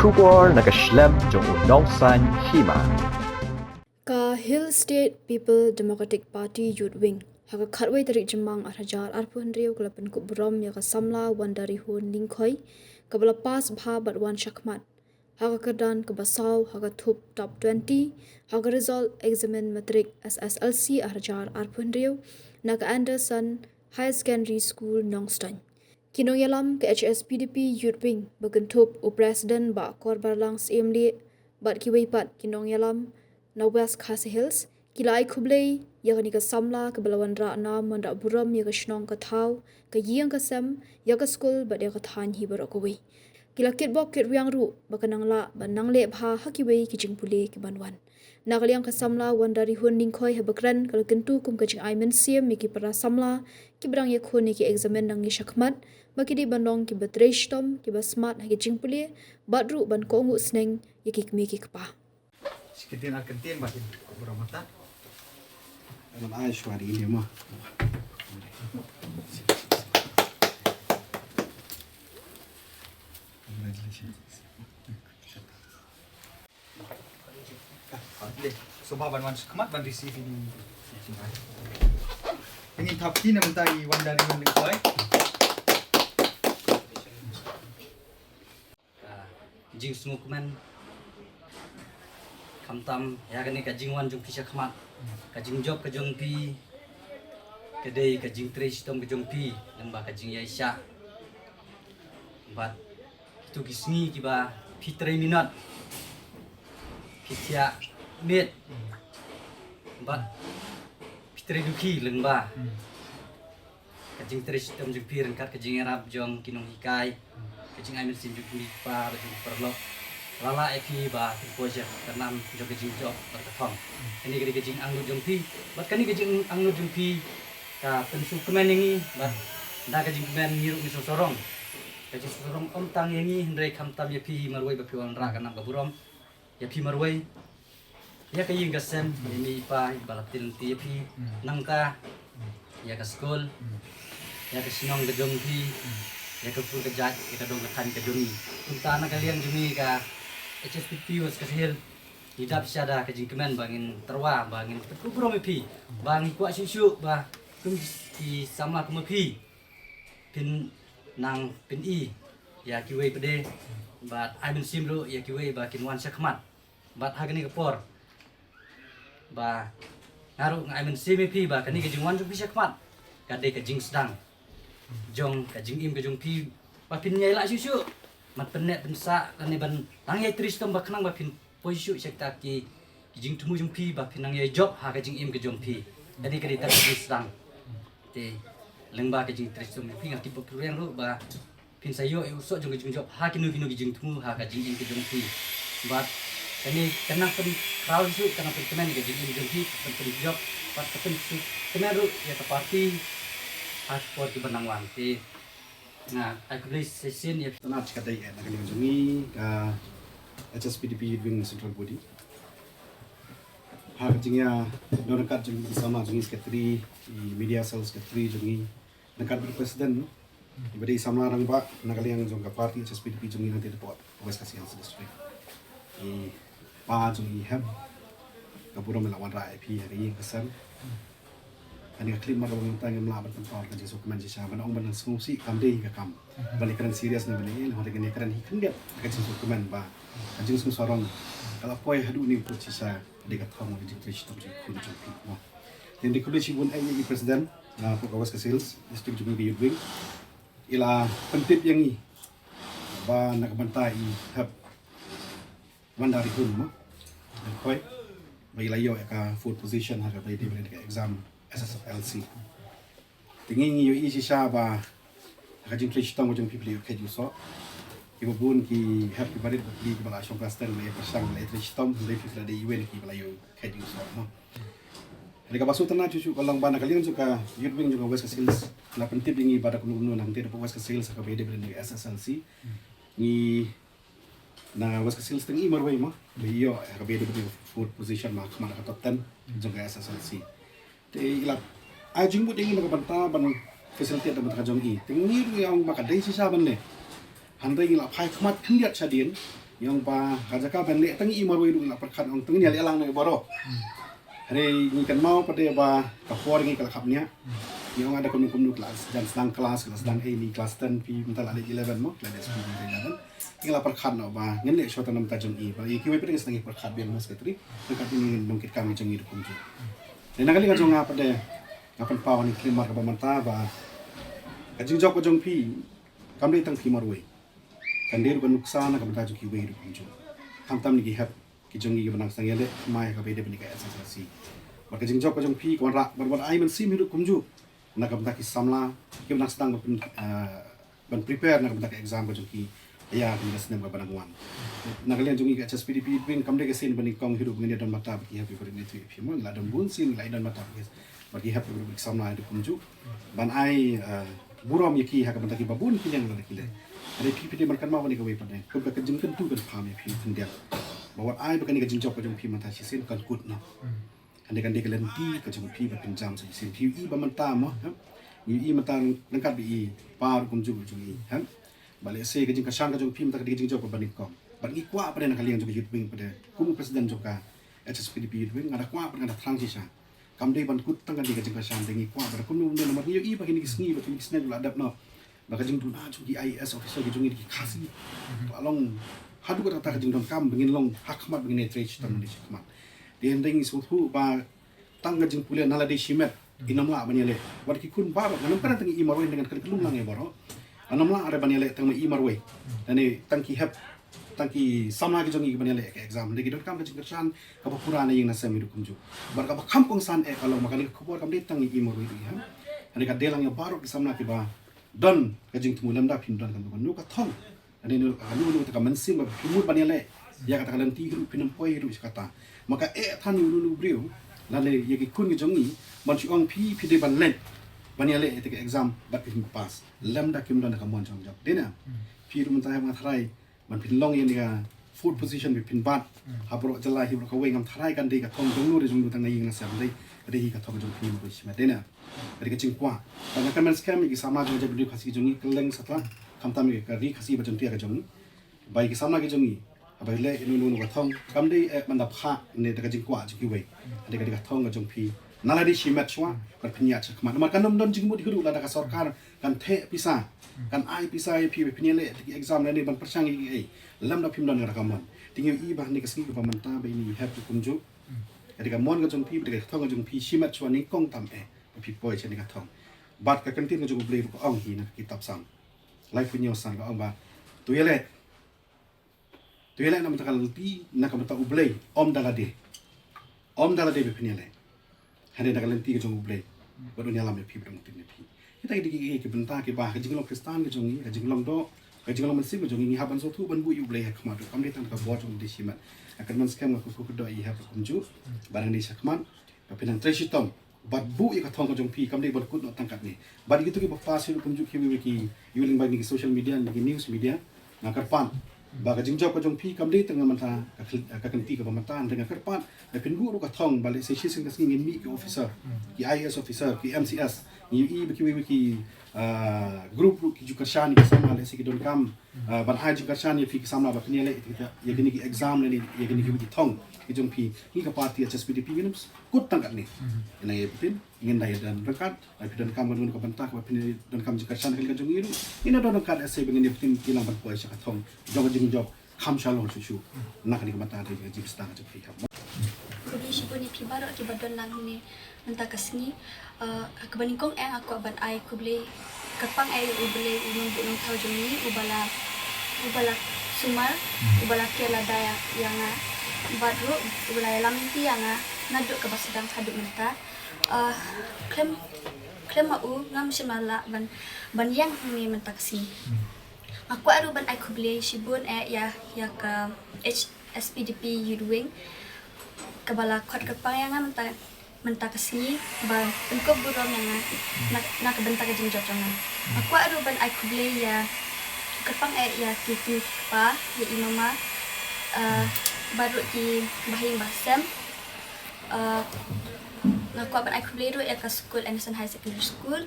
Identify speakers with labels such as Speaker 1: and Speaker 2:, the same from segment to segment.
Speaker 1: Shubor Nakashlem Jong Nongsan Hima.
Speaker 2: Ka Hill State People Democratic Party Youth Wing haka khatwai tarik jemang arhajar arpun riu kalapan ku brom ya ka samla wandari hun lingkhoi kabala pas bha batwan shakmat haka kedan ke basau haka thup top 20 haka result examen matric SSLC arhajar arpun riu naga Anderson High Secondary School Nongstein kinong yalam ke HSPDP Youth Wing bagentup u president ba korbarlang CMD bat kiwaipat kinong yalam na West Khasi Hills kilai khublei yakani ka samla ka balawan ra na manda buram ya ka shnong ka thau ka yeng ka sam ya ka school ba de ka than hi bar ko wi kila kit bok kit riang ru ba ka nang la ba nang le bha ha ki wi ki jing pule ki banwan na ka liang ka samla wandari hun ning khoi ha bakran kala kentu kum ka jing aimen siam mi ki para samla ki brang ye khone ki examen nang ni shakmat ba ki di bandong ki batresh tom ki ba smart ha ki jing pule badru ban ko ngu sneng ye ki mi ki pa
Speaker 3: Sekitin akan batin beramata.
Speaker 4: Alam ay shwari ini mah.
Speaker 3: Soba banwan kemat ban receive ini. Ini tapi nama tai wandari menlingkoi.
Speaker 5: Jing smukuman kamtam ya kani kajing wan jung pisah kemat kajing job kajung pi kedai kajing trace tom kajung pi lembah kajing yaisha bat itu gisni kiba fitre minat fitia met bat fitre duki lembah kajing trace tom jung pi rengkat kajing arab jong kinong hikai kajing amil sim jung lipa kajing perlok lala epi ba project kanam jo gejing job bertafang ini gejing anglo jumpi bat kani gejing anglo jumpi ka pensu kemen ini bat da gejing kemen ngiru miso sorong gejing sorong om tang yengi ndai kham tam yepi marwai ba piwan ra kanam baburom yepi marwai ya kayi gasem ini pa balatil ti yepi nangka ya ka school ya ka sinong gejumpi ya ka pur kejat ya ka dong kan kejumi tunta na kalian jumi ka HSPP was kasihil hidap syada kajing kemen bangin terwa bangin kubro mepi bang kuat syuk bah kum ki sama kumepi pin nang pin i ya kiwe pede bat aimen simru ya kiwe ba kinwan sakmat bat hagani kapor ba ngaru aimen simepi ba kani kajing wan bisa kmat kade kajing sedang jong kajing im kajing pi ba pin nyai la syuk mat penet pensa kani ban nang ye tris tom baknang ba pin poisu sekta ki jing tumu jung pi ba pin nang ye job ha ka jing im ke jong pi jadi kadi tak tris dang te lengba ke jing tris tom pi ngati pokrueng ru ba pin sayo e usok jong job ha kinu kinu jing tumu ha ka jing im ke jong pi bat kani kenang pen kraw su kenang pen kemen ke jing im jong pi pen job bat pen su kemen ru ya ke party ha sport ki banang wan te nah, aku beli session ya.
Speaker 4: Tanah cakap daya nak kena jungi ka HSPDP Youth Wing Central Body. Hak jingnya don dekat jungi bersama jungi sekretari media cell sekretari jungi dekat presiden. Jadi sama orang pak nak kalian jong ka parti HSPDP jungi nanti dapat West Khasi Hills District. Pa jungi heb kapuro melawan rakyat pi hari yang kesan. Ani klip mar bang tang yang melabat tempat kerja sukuman jisha ban ong ban sungsi kam dei ka kam balik keren serius ni bani le hote kene keren hikan dia kerja sukuman ba anjing sung sorong kalau poi hadu ni put jisha de ka thong ni jitri stop ji kun jong pi mo den de kule si bun ai ni president na ko West Khasi Hills district jungi bi Youth ila pentip yang ni ba nak bantai hab wandari hun mo koi bai layo ka food position ha ka bai de ka exam SSLC. Tingin niyo isi siya ba nakajing trish tong jong people ka juso. Ibo bun ki happy birthday ki bala shong pastel le pasang le trish tong le people de UN ki bala yo ka juso mo. Hari ka basu tanah cucu kalau bana kalian juga Youth Wing juga West Khasi Hills. Na pentip dingi pada kuno nang tidak West Khasi Hills ka bede bede SSLC. Ni na West Khasi Hills tingi marway mo. Iyo ka bede bede fourth position ma ka top 10 juga SSLC. Ilap ajing bu tinggi makabanta ban facility dapat kajong i tinggi yang makadai sisa ban le handai ilap hai khamat khendiat sadin yang pa kajaka ben le tangi imar widu la perkat ong tangi le lang ne boro hari ni kan mau pada ba kapor ni kala kapnya yang ada kunu kelas dan sedang A ni kelas 10 pi mental ada 11 mo kelas 10 11 tinggal perkat no ba ngin le shota nam ta jong i ba i kiwe pada sedang perkat biang mas ketri dekat ini bangkit kami jong i du kumju dan nakali ka jong apa de ngapan pawan ni klimar ka ba manta ba kajing jok ka jong pi kamde tang pi marwe kandir ban nuksana ka manta jong ki we du kumju tam ni ki hap ki jong i banang sangele mai ka be de bani ka asasi ba kajing jok ka jong pi ko ra ban ai man sim hidup kumju nak bentak samla kita nak sedang ban prepare nak bentak exam ko jongki ya kita sedang berbanguan nak kalian jongi ke HSPDP pin kamde ke sin bani kong hidup ngene dan mata bagi happy for ini tu pimon la dan bun sin la dan mata bagi happy for samla itu kunju ban ai burom yaki hak bentak babun kinyang la kile ada pipi de markan mawani ko we padai ko ka jengken tu kan pam pi tindial bahwa ai bakani ka jingjok ko jong pi mata sin kan kut no kan dia kelenti ke jong pi ba pinjam sa sin pi i ba manta mo i mata lengkap bi par kum ju jong i ha bale se ke jing ka sang ka jong pi mata ke jing jok ba ni kom ba ni kwa pada nak kalian jong yut wing pada kum presiden joka HSPDP yut wing ada kwa pada ada transisi kam dei ban kut tang kan di ka jing ka sang dengi kwa pada kum no nomor ni i ba kini kisngi ba kini kisna la adap no ba ka jing tu na jong IAS officer ke jong i ki khasi along hadu ka ta ka jing don kam bengin long hakmat bengin trade tam di hakmat dia ring suhu ba tangga jeng pulia nala de shimet inamla banyale war ki kun baro nanam kan tangi imarwe dengan kali kelung lang e baro anamla are banyale tang imarwe dani tangki hep tangki sama ki jongi banyale ke exam de gidot kam jeng kersan ka pura na ying na semi kumju bar ka kampung san e kalau makali khobor kam de tangi imarwe ri ha ani ka delang ya baro ki samna ki ba don ka jeng tumulam da pin don kan nu ka thong ani nu ka mansim ba pimut banyale ya kata kalian tiru pinam poi hidup kata maka tan ulu brio lalu ya ki kun jongi man si ong pi de ban len ban ya le te exam bat pin pass lam da kim don ka mon jong job dena pi rum ta ma thrai man pin long yen ga food position bi pin bat ha bro jala hi bro ka we ngam thrai kan de ka thong jong lu de jong lu tang na ying na sam de hi ka thong jong pi mo shi ma dena ri ka ching kwa ba ka man scam ki sama jong jab khasi jongi keleng satla kham tam ka ri khasi ba jong tia ka jongi bai ki sama ki jongi abai le inu ka thong kam dei man da pha ne ta ka jing kwa ji we ade ka thong ka jong pi nala di shimat chwa ka phinya cha khma ma kan don jing mut hiru la da ka sarkar kan the pisa kan ai pisa pi phinya le ki exam le ban persang i ai lam da phim don ka kamon tingi i ba ni ka ski ka man ta ba ni have to kumju ade ka mon ka jong pi ade ka thong ka jong pi shimat chwa ni kong tam e pi poi cha ni ka thong bat ka kan tin ka jong ble ko ong hi na kitab sam life punyo sang ka ong ba tu yele nam takal ti nak mata ublay om dalade be penele hade nakal ti ke jong ublay bodo nyala me pi bram tin pi kita di ke benta ke ba jing long kristan ke jong ni jing long do ke jing long masih ke jong ni haban so tu ban bu ublay hakma do kam de tan ka bot jong di simat akan man scam ko ko do i have kumju barang di sakman ka pinang treshitom bat bu ka thong ka jong pi kam de bot kut no tangkat ni bad gitu ke ba fasil kumju ki yuling ba ni social media ni news media nakarpan baga jingjau ka jong pi kam de tengah manta ka kenti ka pemerintahan dengan kerpan da pinbu ka thong balik se sing kas ngin mi ki officer ki IAS officer ki MCS ni i biki group ki juga shani ka sama le se ki don kam ban hai juga shani fi ki sama ba ni le ya gini ki exam le ni ya gini ki thong ki jong pi ki ka party HSPDP ni kut tangkat ni ina ye putin ingin daya dan rekat ai don kam don ka bentak ba pin don kam juga shani ka jong iru ina don ka se bengin putin kilang ban poi sa ka thong jong job kham shalom chu nak ni mata de jib stang chu fi ham
Speaker 6: kudi shibuni pi baro ki badon lang ni menta kasni kebaning kong aku ban ai kuble kapang ai uble unong bunong tau joni ubala sumar ubala kela daya yang badro ubala lam ti yang naduk ke basidang haduk menta klem mau ngam simala ban yang ni menta kasni aku aru ban ai kuble shibun ya ke HSPDP Yudwing kabala kot kepayangan menta kesini ban engkau burom yang nak bentak ke jingjok jangan aku aru ban ai kuble ya kepang ya kiti pa ya imama baru ki bahing basem aku ban ai kuble ru ya ke school Anderson High Secondary School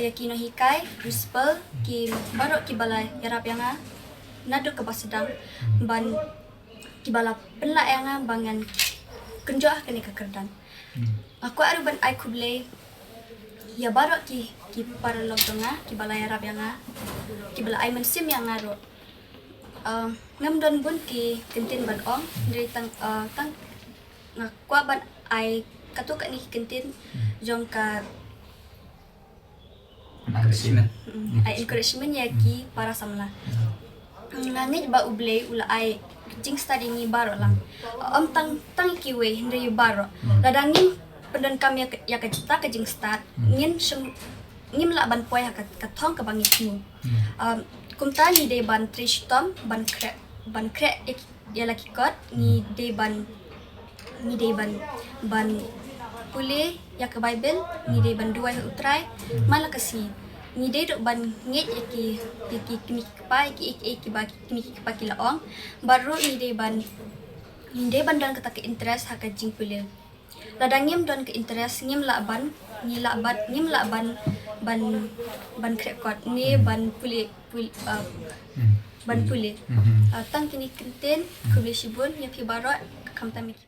Speaker 6: ya kino hikai principal ki baru ki balai yarap yang nado ke basedang ban kibala penla yang bangan kenjoah kini kekerdan. Aku aru ban ai kuble ya baru ki para logdonga ki balai rab yang ki bala ai mensim yang aro ngam don bun ki kentin ban ong dari tang ngakwa ban ai katuk ni kentin jong ka ai encouragement ya ki para samla ngangit ba uble ula ai jing study ni baro lang tang ki we hindi baro ladangin pendan kami ya ka cita ka jing start ngim la ban poy ka thong ka bangit mu kumta ni de ban trish tom ban krek ya laki kot ni de ban pule ya ka bible ni de ban duai utrai mala kasi ni de do ban nget ki kini pa ki ba kini pa ki laong baru ni de ban dan kata ke interest hak jing pule ladangim don ke interest ngim la ban ban krek kot ni ban pule ban pule tang kini kenten kubli shibun ya pi barot kam tamik